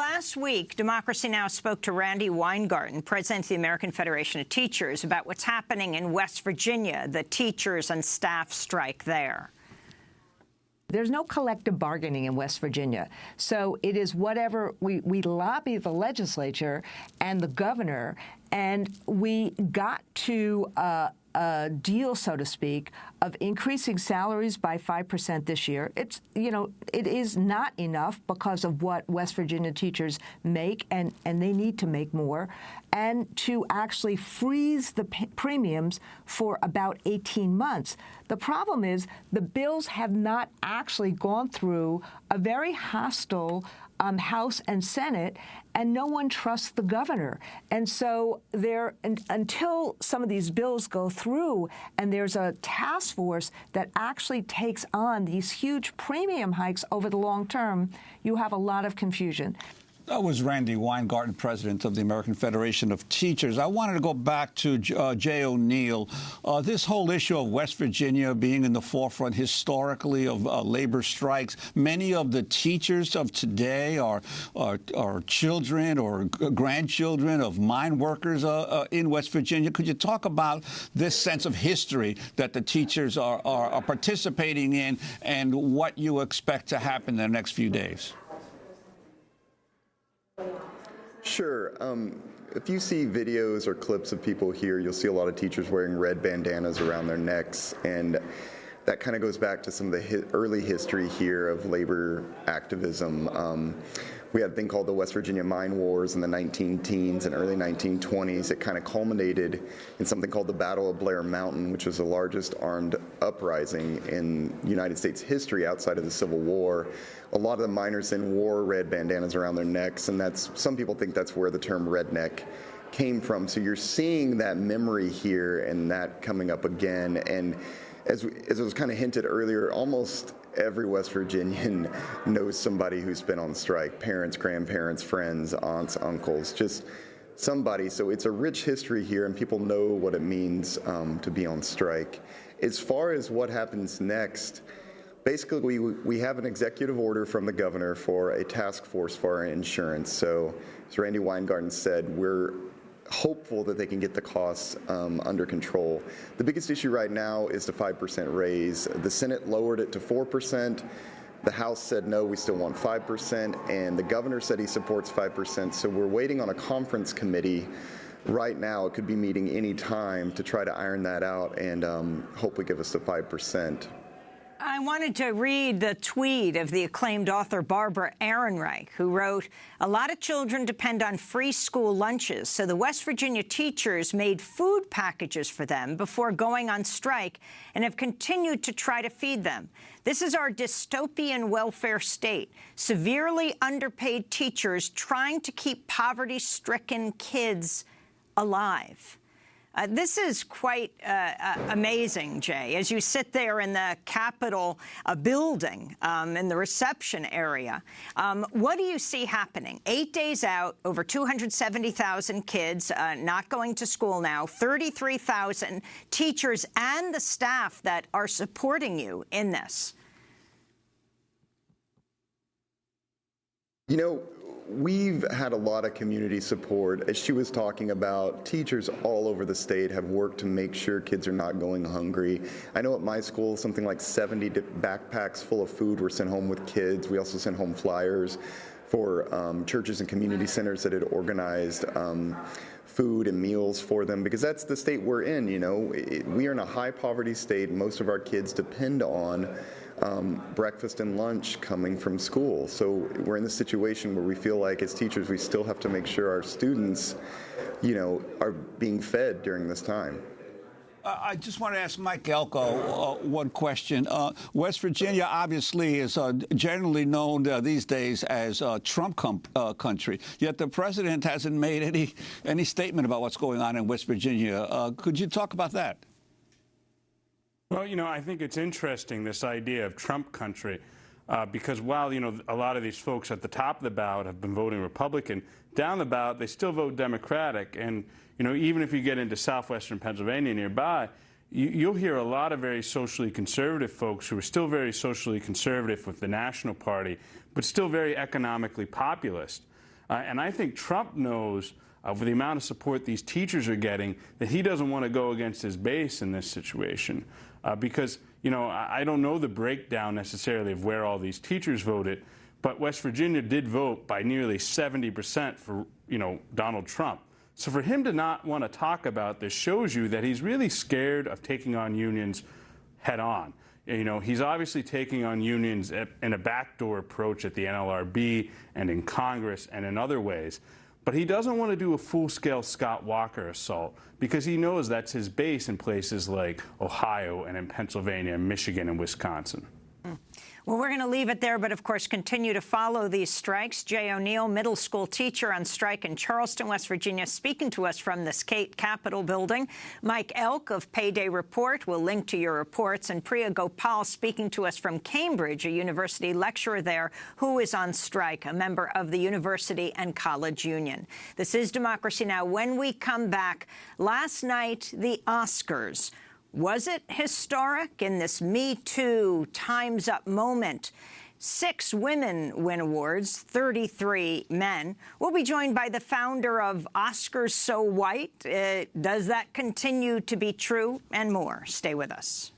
last week, Democracy Now! Spoke to Randi Weingarten, president of the American Federation of Teachers, about what's happening in West Virginia, the teachers and staff strike there. There's no collective bargaining in West Virginia. So it is whatever we lobby the legislature and the governor, and we got to a deal, so to speak, of increasing salaries by 5% this year. It's, it is not enough because of what West Virginia teachers make, and they need to make more, and to actually freeze the premiums for about 18 months. The problem is the bills have not actually gone through a very hostile House and Senate, and no one trusts the governor. And so until some of these bills go through and there's a task force that actually takes on these huge premium hikes over the long term, you have a lot of confusion. That was Randi Weingarten, president of the American Federation of Teachers. I wanted to go back to Jay O'Neill. This whole issue of West Virginia being in the forefront historically of labor strikes. Many of the teachers of today are children or grandchildren of mine workers in West Virginia. Could you talk about this sense of history that the teachers are participating in and what you expect to happen in the next few days? Sure. If you see videos or clips of people here, you'll see a lot of teachers wearing red bandanas around their necks, and that kind of goes back to some of the early history here of labor activism. We had a thing called the West Virginia Mine Wars in the 19-teens and early 1920s. It kind of culminated in something called the Battle of Blair Mountain, which was the largest armed uprising in United States history outside of the Civil War. A lot of the miners then wore red bandanas around their necks, and some people think that's where the term redneck came from. So you're seeing that memory here and that coming up again. And as it was kind of hinted earlier, almost every West Virginian knows somebody who's been on strike: parents, grandparents, friends, aunts, uncles, just somebody. So it's a rich history here, and people know what it means to be on strike. As far as what happens next, basically we have an executive order from the governor for a task force for our insurance. So as Randi Weingarten said, we're hopeful that they can get the costs under control. The biggest issue right now is the 5% raise. The Senate lowered it to 4%. The House said, no, we still want 5%. And the governor said he supports 5%. So we're waiting on a conference committee right now. It could be meeting any time to try to iron that out and hopefully give us the 5%. I wanted to read the tweet of the acclaimed author Barbara Ehrenreich, who wrote, "A lot of children depend on free school lunches, so the West Virginia teachers made food packages for them before going on strike and have continued to try to feed them. This is our dystopian welfare state, severely underpaid teachers trying to keep poverty-stricken kids alive." This is quite amazing, Jay, as you sit there in the Capitol building in the reception area. What do you see happening? 8 days out, over 270,000 kids not going to school now, 33,000 teachers and the staff that are supporting you in this. You know, we've had a lot of community support. As she was talking about, teachers all over the state have worked to make sure kids are not going hungry. I know at my school, something like 70 backpacks full of food were sent home with kids. We also sent home flyers for churches and community centers that had organized food and meals for them, because that's the state we're in. You know, we are in a high poverty state. Most of our kids depend on breakfast and lunch coming from school. So we're in this situation where we feel like as teachers we still have to make sure our students, you know, are being fed during this time. I just want to ask Mike Elko one question. West Virginia obviously is generally known these days as Trump country, yet the president hasn't made any statement about what's going on in West Virginia. Could you talk about that? Well, you know, I think it's interesting, this idea of Trump country, because while, you know, a lot of these folks at the top of the ballot have been voting Republican, down the ballot they still vote Democratic. And, you know, even if you get into southwestern Pennsylvania nearby, you'll hear a lot of very socially conservative folks who are still very socially conservative with the National Party, but still very economically populist. And I think Trump knows, for the amount of support these teachers are getting, that he doesn't want to go against his base in this situation. Because, you know, I don't know the breakdown necessarily of where all these teachers voted, but West Virginia did vote by nearly 70% for, you know, Donald Trump. So for him to not want to talk about this shows you that he's really scared of taking on unions head on. You know, he's obviously taking on unions in a backdoor approach at the NLRB and in Congress and in other ways. But he doesn't want to do a full-scale Scott Walker assault because he knows that's his base in places like Ohio and in Pennsylvania, Michigan, and Wisconsin. Well, we're going to leave it there, but of course continue to follow these strikes. Jay O'Neill, middle school teacher on strike in Charleston, West Virginia, speaking to us from the State Capitol building. Mike Elk of Payday Report will link to your reports, and Priya Gopal speaking to us from Cambridge, a university lecturer there who is on strike, a member of the University and College Union. This is Democracy Now! When we come back, last night, the Oscars. Was it historic in this Me Too, Time's Up moment? 6 women win awards, 33 men. We'll be joined by the founder of Oscars So White. Does that continue to be true? And more. Stay with us.